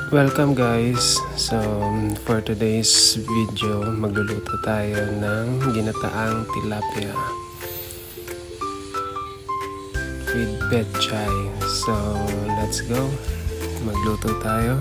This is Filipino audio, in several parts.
Welcome guys! So for today's video, magluluto tayo ng ginataang tilapia with petchay. So let's go! Magluto tayo.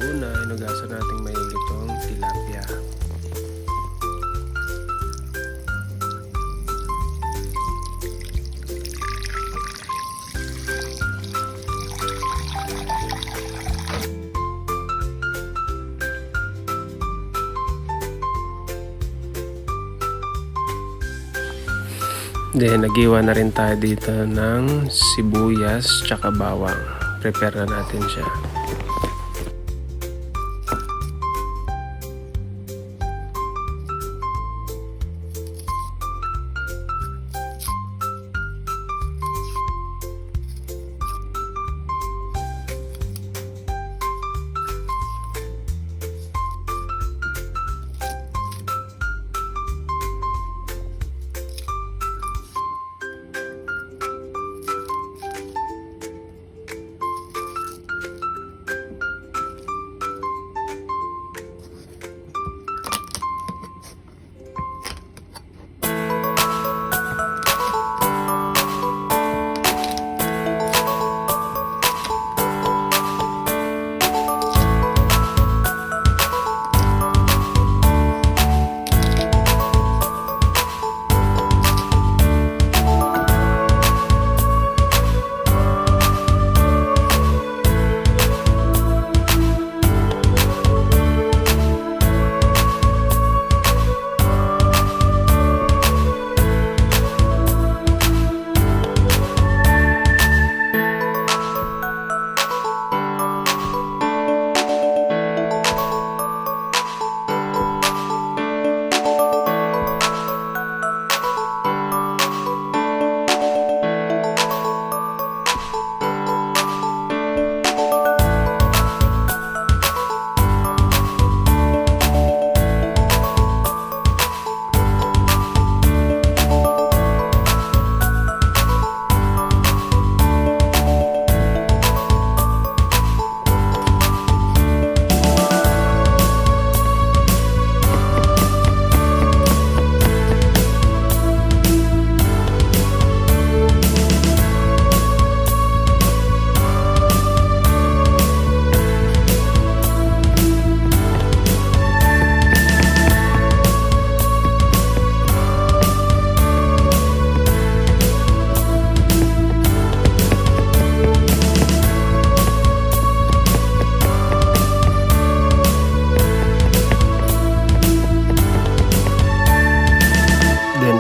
Una, inugasan natin maigi itong tilapia. Then, nagiwa na rin tayo dito ng sibuyas tsaka bawang. Prepare na natin siya.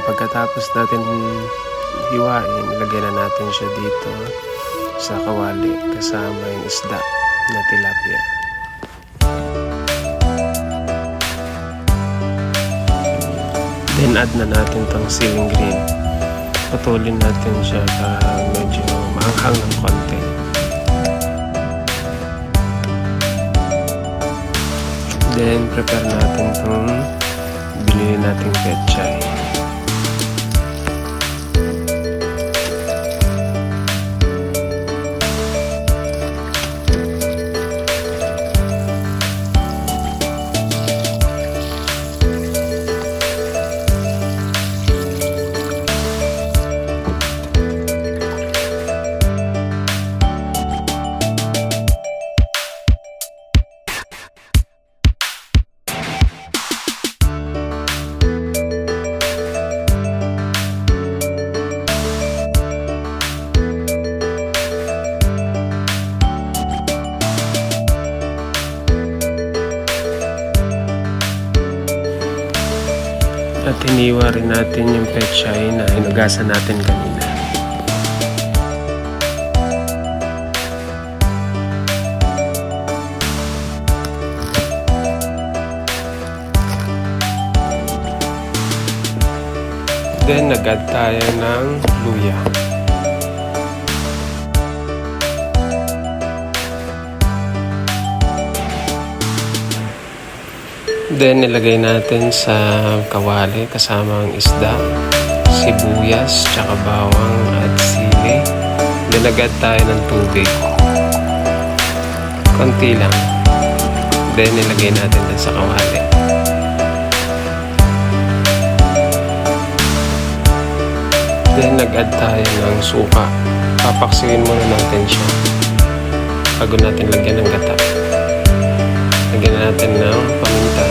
Pagkatapos natin hiwain, ilagay na natin siya dito sa kawali kasama yung isda na tilapia. Then add na natin tong siling green. Putulin natin siya para medyo maanghang ng konti. Then prepare natin tong binili nating petchay. Iniwa rin natin yung pechay na hinugasan natin kanina. Then nag-add tayo ng luya. Then nilagay natin sa kawali kasama ang isda, sibuyas, tsaka bawang at sili. Then nag-add tayo ng tubig. Konti lang. Then nilagay natin din sa kawali. Then nag-add tayo ng suka. Papaksiwin muna natin siya bago natin lagyan ng gata. Lagyan natin ng paminta.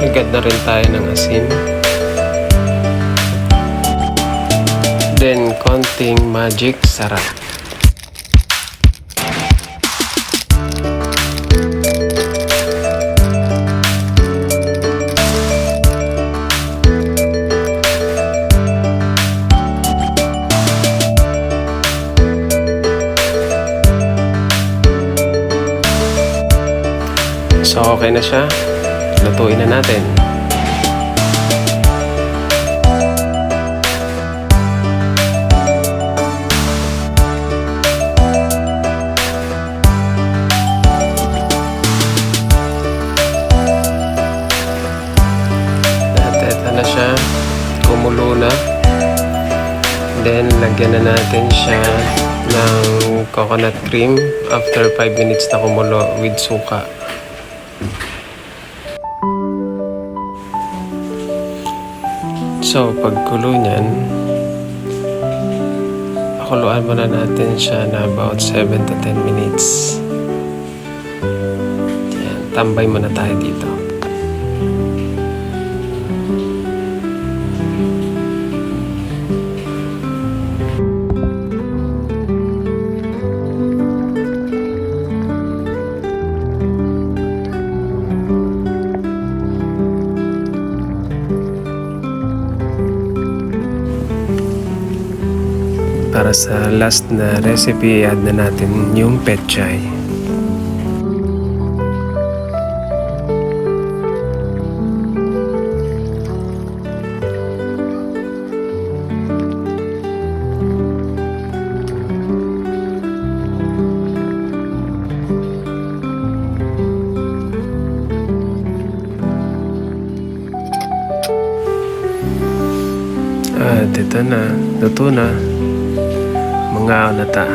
Nag-add na rin tayo ng asin. Then konting magic sarap. So okay na siya. Lutuin na natin. At eto na siya. Kumulo na. Then lagyan na natin siya ng coconut cream after 5 minutes na kumulo with suka. So, pagkulo niyan, pakuluan muna natin siya na about 7 to 10 minutes. Yan, tambay muna tayo dito. Para sa last na recipe, add na natin yung pechay. At ito na, luto na. Mga na ta.